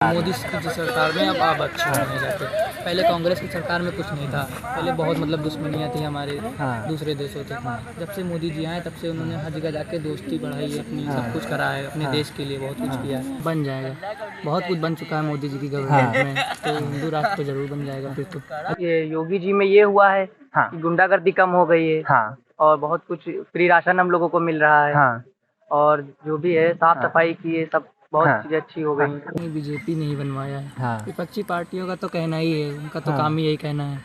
मोदी की सरकार में अब अच्छे होने जाते। पहले कांग्रेस की सरकार में कुछ नहीं था, पहले बहुत मतलब दुश्मनियाँ थी हमारे दूसरे देशों से। जब से मोदी जी आए तब से उन्होंने हर जगह जाके दोस्ती बढ़ाई है अपनी, सब कुछ करा है अपने देश के लिए, बहुत कुछ किया है। बन जाएगा, बहुत कुछ बन चुका है मोदी जी की गवर्नमेंट में, तो हिंदू राष्ट्र तो जरूर बन जाएगा फिर तो। ये योगी जी में ये हुआ है कि गुंडागर्दी कम हो गई है और बहुत कुछ फ्री राशन हम लोगों को मिल रहा है और जो भी है साफ सफाई की है, सब बहुत चीज़ें अच्छी हो गई। नहीं, बीजेपी नहीं बनवाया है। विपक्षी पार्टियों का तो कहना ही है, उनका तो काम ही यही कहना है।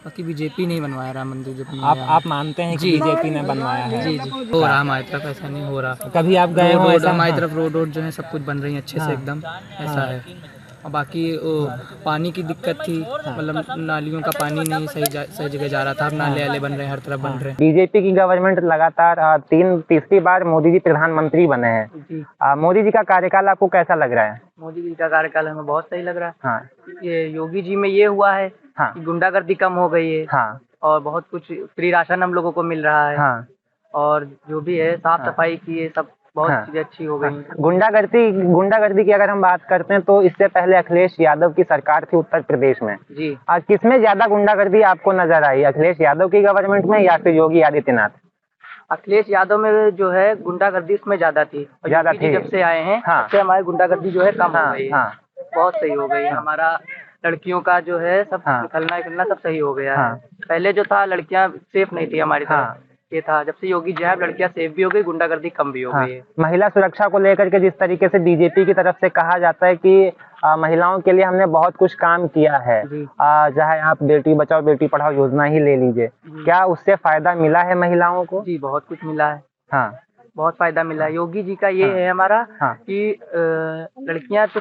बाकी बीजेपी नहीं बनवाया राम मंदिर जो बनवाया है। आप मानते हैं कि बीजेपी ने बनवाया है? जी जी, हो रहा हमारी तरफ, ऐसा नहीं हो रहा। कभी आप गए हो ऐसा? हमारी तरफ रोड जो है सब कुछ बन रही है अच्छे से एकदम, ऐसा है। और बाकी वो पानी की दिक्कत थी, मतलब नालियों का पानी नहीं सही जगह जा रहा था। अब नाले वाले बन रहे हैं, हर तरफ बन रहे हैं। बीजेपी की गवर्नमेंट लगातार तीसरी बार मोदी जी प्रधानमंत्री बने हैं। मोदी जी का कार्यकाल आपको कैसा लग रहा है? मोदी जी का कार्यकाल हमें बहुत सही लग रहा है। ये योगी जी में ये हुआ है कि गुंडागर्दी कम हो गई है और बहुत कुछ फ्री राशन हम लोगों को मिल रहा है और जो भी है साफ सफाई की है, सब बहुत चीजें अच्छी हो गई। गुंडागर्दी की अगर हम बात करते हैं तो इससे पहले अखिलेश यादव की सरकार थी उत्तर प्रदेश में जी। आज किसमें ज्यादा गुंडागर्दी आपको नजर आई, अखिलेश यादव की गवर्नमेंट में या फिर योगी आदित्यनाथ? अखिलेश यादव में जो है गुंडागर्दी इसमें ज्यादा थी, ज्यादा थी। जब से आए हैं तब से हमारी गुंडागर्दी जो है कम हो गई है, बहुत सही हो गई है। हमारा लड़कियों का जो है सब निकलना सब सही हो गया है। पहले जो था लड़कियां सेफ नहीं थी हमारी तरफ, ये था। जब से योगी जी आए लड़कियां सेफ भी हो गई, गुंडागर्दी कम भी हो गई है। महिला सुरक्षा को लेकर के जिस तरीके से बीजेपी की तरफ से कहा जाता है कि महिलाओं के लिए हमने बहुत कुछ काम किया है, चाहे आप बेटी बचाओ बेटी पढ़ाओ योजना ही ले लीजिए, क्या उससे फायदा मिला है महिलाओं को? जी बहुत कुछ मिला है, बहुत फायदा मिला है। योगी जी का ये है हमारा कि लड़कियां तो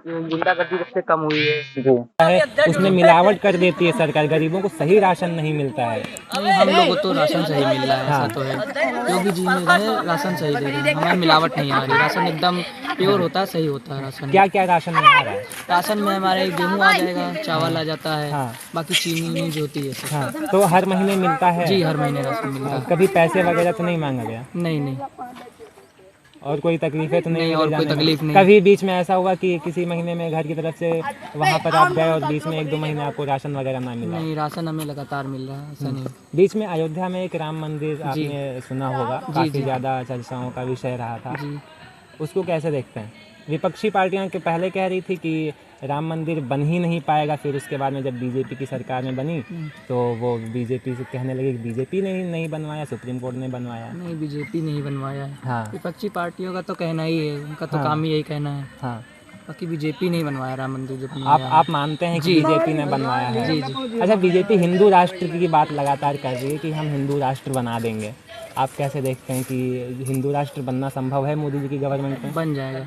गुंडागर्दी सबसे कम हुई है। उसमें मिलावट कर देती है सरकार, गरीबों को सही राशन नहीं मिलता है। नहीं, हम लोगों को तो राशन सही मिल रहा है, ऐसा तो है। योगी जी में रहे राशन सही दे रहे हैं, हमारी मिलावट नहीं आ रही, राशन एकदम प्योर होता है, सही होता है राशन। क्या क्या राशन में आ रहा है? राशन में हमारे गेहूँ आ जाएगा, चावल आ जाता है, बाकी चीनी जो होती है तो हर महीने मिलता है? जी हर महीने राशन मिलता है। कभी पैसे वगैरह तो नहीं मांगा गया? नहीं। और कोई तकलीफें तो नहीं? और कोई तकलीफ नहीं। कभी बीच में ऐसा हुआ कि किसी महीने में घर की तरफ से वहाँ पर आप गए और बीच में 1-2 महीने आपको राशन वगैरह ना मिला? नहीं, राशन हमें लगातार मिल रहा है, ऐसा नहीं। बीच में अयोध्या में एक राम मंदिर आपने सुना होगा, काफी ज्यादा चर्चाओं का विषय रहा था, उसको कैसे देखते हैं? विपक्षी पार्टियां के पहले कह रही थी कि राम मंदिर बन ही नहीं पाएगा, फिर उसके बाद में जब बीजेपी की सरकार में बनी तो वो बीजेपी से कहने लगे कि बीजेपी ने नहीं बनवाया, सुप्रीम कोर्ट ने बनवाया। नहीं, बीजेपी नहीं बनवाया है। विपक्षी पार्टियों का तो कहना ही है, उनका तो काम ही यही कहना है। बाकी बीजेपी नहीं बनवाया राम मंदिर जो बनवाया। आप मानते हैं कि बीजेपी ने बनवाया है? जी। अच्छा, बीजेपी हिंदू राष्ट्र की बात लगातार कर रही है कि हम हिंदू राष्ट्र बना देंगे, आप कैसे देखते हैं कि हिंदू राष्ट्र बनना संभव है मोदी जी की गवर्नमेंट में? बन जाएगा,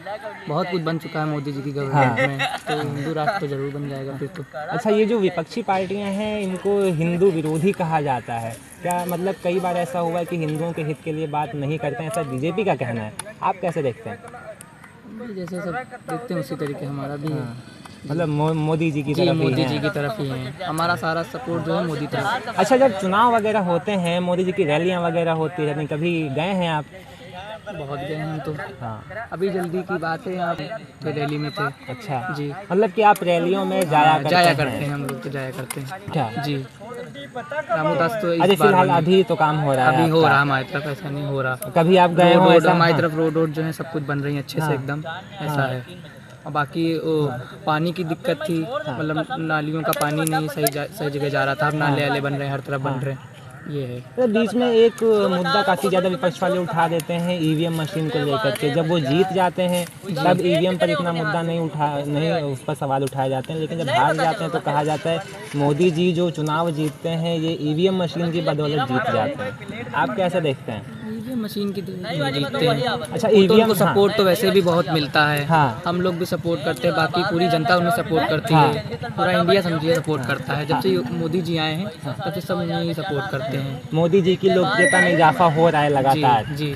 बहुत कुछ बन चुका है मोदी जी की गवर्नमेंट में, तो हिंदू राष्ट्र तो जरूर बन जाएगा फिर तो। अच्छा, ये जो विपक्षी पार्टियां हैं इनको हिंदू विरोधी कहा जाता है, क्या मतलब कई बार ऐसा हुआ है कि हिंदुओं के हित के लिए बात नहीं करते हैं, ऐसा बीजेपी का कहना है, आप कैसे देखते हैं? जैसे सब देखते हैं उसी तरीके हमारा भी है, मतलब मोदी जी की तरफ मोदी जी की तरफ ही है, हमारा सारा सपोर्ट जो है मोदी तरफ। अच्छा, जब चुनाव वगैरह होते हैं, मोदी जी की रैलियां वगैरह होती रहती, कभी गए हैं आप? बहुत गए हैं तो। अभी जल्दी की बात है, आप रैली में थे। अच्छा जी, मतलब कि आप रैलियों में जाया करते हैं? हम लोग तो जाया करते हैं। क्या जी, रामोदास तो अरे फिलहाल अभी तो काम हो रहा है? अभी हो रहा हमारी तरफ, ऐसा नहीं हो रहा। कभी आप गए हो ऐसा? हमारी तरफ रोड जो है सब कुछ बन रही है अच्छे से एकदम, ऐसा है। और बाकी वो पानी की दिक्कत थी, मतलब नालियों का पानी नहीं सही जगह जा रहा था। अब नाले वाले बन रहे हैं, हर तरफ बन रहे हैं, ये है। तो बीच में एक मुद्दा काफ़ी ज़्यादा विपक्ष वाले उठा देते हैं ईवीएम मशीन को लेकर के, जब वो जीत जाते हैं तब ईवीएम पर इतना मुद्दा नहीं उस पर सवाल उठाए जाते हैं, लेकिन जब हार जाते हैं तो कहा जाता है मोदी जी जो चुनाव जीतते हैं ये ईवीएम मशीन की बदौलत जीत जाते हैं, आप कैसे देखते हैं? ईवीएम मशीन की जीतते हैं। अच्छा, ईवीएम को सपोर्ट तो वैसे भी बहुत मिलता है, हम लोग भी सपोर्ट करते हैं, बाकी पूरी जनता उन्हें सपोर्ट करती है, पूरा इंडिया समझिए सपोर्ट करता है। जब से मोदी जी आए हैं तब से सब उन्हें सपोर्ट करते हैं। मोदी जी की लोकप्रियता में इजाफा हो रहा है लगातार। जी।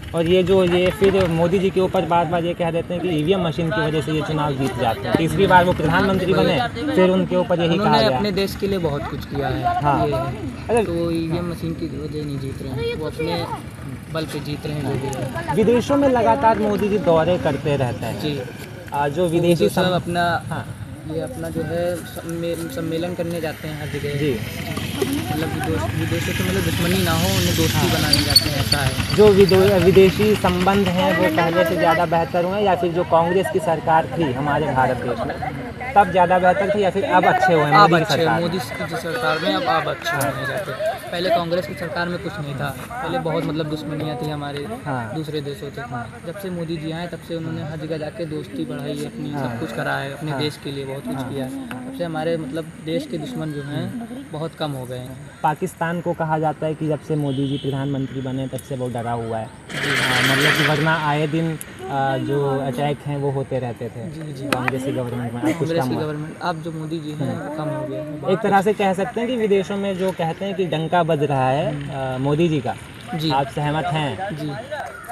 और ये फिर मोदी जी के ऊपर बार ये कह देते हैं कि ईवीएम मशीन की वजह से ये चुनाव जीत जाते हैं, तीसरी बार वो प्रधानमंत्री बने, फिर उनके ऊपर यही कहा गया। अपने देश के लिए बहुत कुछ किया है, ये है। तो ईवीएम मशीन की वजह नहीं जीत रहे हैं, वो अपने बल पे जीत रहे हैं जो भी है। विदेशों में लगातार मोदी जी दौरे करते रहते हैं जी, जो विदेशी सब अपना हाँ ये अपना जो है सम्मेलन करने जाते हैं हर जगह जी, मतलब विदेशों से मतलब दुश्मनी ना हो, उन्हें दोस्ती बनाने जाते हैं, ऐसा है। जो विदेशी संबंध हैं वो पहले से ज़्यादा बेहतर हुए या फिर जो कांग्रेस की सरकार थी हमारे भारत देश में तब ज़्यादा बेहतर थी या फिर अब अच्छे हुए अब मोदी की अच्छे सरकार मोदी की सरकार में अब अच्छे होने जाते। पहले कांग्रेस की सरकार में कुछ नहीं था, पहले बहुत मतलब दुश्मनियाँ थी हमारे दूसरे देशों से। जब से मोदी जी आए तब से उन्होंने हर जगह जाके दोस्ती बढ़ाई है अपनी, सब कुछ करा है अपने देश के लिए, बहुत कुछ किया है। तब से हमारे मतलब देश के दुश्मन जो हैं बहुत कम हो गए हैं। पाकिस्तान को कहा जाता है कि जब से मोदी जी प्रधानमंत्री बने तब से वो डरा हुआ है, मतलब कि वरना आए दिन जो अटैक हैं वो होते रहते थे कांग्रेस की गवर्नमेंट में। कांग्रेस की गवर्नमेंट अब जो मोदी जी हैं वो कम हो गया है। एक तरह से कह सकते हैं कि विदेशों में जो कहते हैं कि डंका बज रहा है मोदी जी का, जी आप सहमत हैं? जी,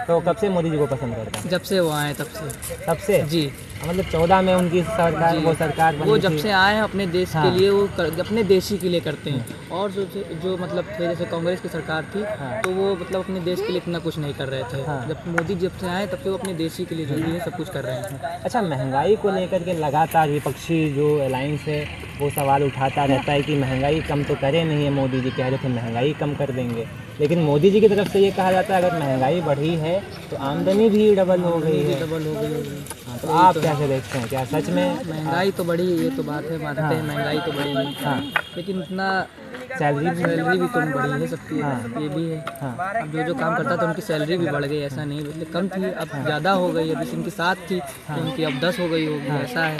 तो कब से मोदी जी को पसंद करते हैं? जब से वो आए तब से जी, मतलब 14 में उनकी सरकार जी। वो सरकार बनी वो जब थी। से आए हैं अपने देश के लिए वो अपने देश ही के लिए करते हैं। और जो मतलब थे जैसे कांग्रेस की सरकार थी तो वो मतलब अपने देश के लिए इतना कुछ नहीं कर रहे थे। जब मोदी जब से आए तब से वो अपने देश ही के लिए जो भी है सब कुछ कर रहे हैं। अच्छा, महंगाई को लेकर के लगातार विपक्षी जो अलायंस है वो सवाल उठाता रहता है कि महंगाई कम तो करे नहीं है, मोदी जी कह रहे थे महंगाई कम कर देंगे, लेकिन मोदी जी की तरफ से ये कहा जाता है अगर महंगाई बढ़ी है तो आमदनी भी डबल हो गई है। डबल हो गई होगी। हाँ, तो आप कैसे देखते हैं, क्या सच में महंगाई तो बढ़ी, ये तो बात है, मानते हैं महंगाई तो बढ़ी है, लेकिन उतना सैलरी भी तो बढ़ी है सबकी, ये भी है। अब जो काम करता था उनकी सैलरी भी बढ़ गई, ऐसा नहीं मतलब कम थी अब ज़्यादा हो गई। अब इनकी 7 थी तो उनकी अब 10 हो गई होगी, ऐसा है।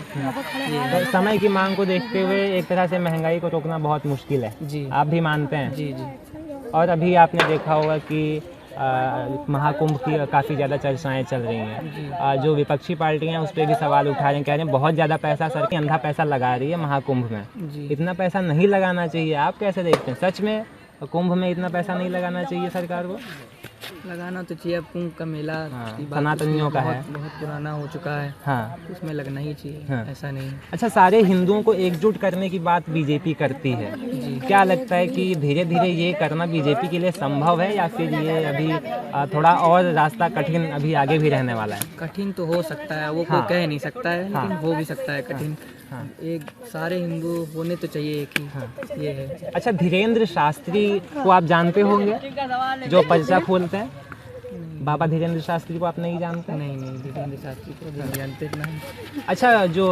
तो समय की मांग को देखते हुए एक तरह से महंगाई को रोकना बहुत मुश्किल है, जी आप भी मानते हैं? जी जी। और अभी आपने देखा होगा कि महाकुंभ की काफ़ी ज़्यादा चर्चाएं चल रही हैं, जो विपक्षी पार्टियां हैं उस पर भी सवाल उठा रही हैं, कह रहे हैं बहुत ज़्यादा पैसा सरकार अंधा पैसा लगा रही है महाकुंभ में, इतना पैसा नहीं लगाना चाहिए। आप कैसे देखते हैं, सच में कुंभ में इतना पैसा नहीं लगाना चाहिए सरकार को? लगाना तो चाहिए, अब कुंभ का मेला की बात सनातनियों का है, बहुत पुराना हो चुका है, हाँ उसमें लगना ही चाहिए, ऐसा नहीं। अच्छा, सारे हिंदुओं को एकजुट करने की बात बीजेपी करती है, क्या लगता है कि धीरे धीरे ये करना बीजेपी के लिए संभव है या फिर ये अभी थोड़ा और रास्ता कठिन अभी आगे भी रहने वाला है? कठिन तो हो सकता है, वो कोई कह नहीं सकता है, लेकिन हो भी सकता है कठिन। एक सारे हिंदू होने तो चाहिए एक ही, ये है। अच्छा, धीरेन्द्र शास्त्री को आप जानते होंगे जो पर्चा खोलते हैं, बाबा धीरेन्द्र शास्त्री को आप नहीं जानते? नहीं धीरेन्द्र शास्त्री को नहीं जानते नहीं। अच्छा, जो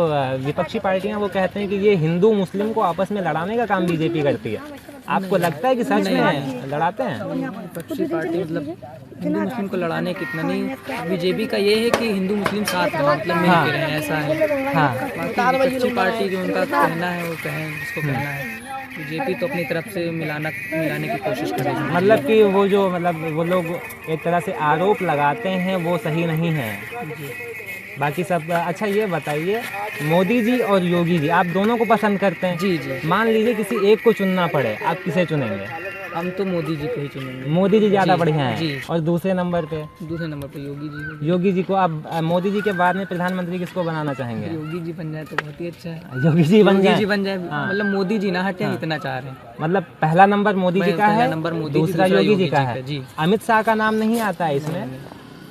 विपक्षी पार्टियां वो कहते हैं कि ये हिंदू मुस्लिम को आपस में लड़ाने का काम बीजेपी करती है, आपको लगता है कि सच में लड़ाते हैं? विपक्षी पार्टी मतलब हिंदू मुस्लिम को लड़ाने कितना नहीं, बीजेपी का ये है कि हिंदू मुस्लिम साथ में मतलब मिल के रहें, ऐसा है। हाँ, बाकी विपक्षी पार्टी जो उनका कहना है वो कहें जिसको कहना है, बीजेपी तो अपनी तरफ से मिलाने की कोशिश करेगी। मतलब कि वो जो मतलब वो लोग एक तरह से आरोप लगाते हैं वो सही नहीं है, बाकी सब। अच्छा, ये बताइए, मोदी जी और योगी जी आप दोनों को पसंद करते हैं? जी जी। मान लीजिए किसी एक को चुनना पड़े, आप किसे चुनेंगे? हम तो मोदी जी को ही चुनेंगे। मोदी जी ज़्यादा बढ़िया हैं। जी। और दूसरे नंबर पे? दूसरे नंबर पे योगी जी। योगी जी को आप मोदी जी के बाद में प्रधानमंत्री किसको बनाना चाहेंगे? योगी जी बन जाए तो बहुत ही अच्छा है। योगी जी बन जाए मतलब मोदी जी ना हटे, इतना चाह रहे हैं। मतलब पहला नंबर मोदी जी का है, नंबर मोदी, दूसरा योगी जी का है। जी। अमित शाह का नाम नहीं आता है इसमें?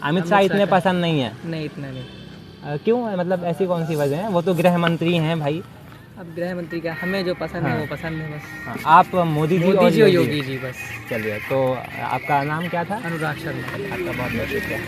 अमित शाह इतने पसंद नहीं है? नहीं, इतना नहीं। क्यों, मतलब ऐसी कौन सी वजह है? वो तो गृह मंत्री हैं भाई। अब गृह मंत्री का हमें जो पसंद है वो पसंद है बस। आप मोदी जी और योगी जी बस। चलिए, तो आपका नाम क्या था? अनुराग शर्मा। आपका बहुत बहुत शुक्रिया।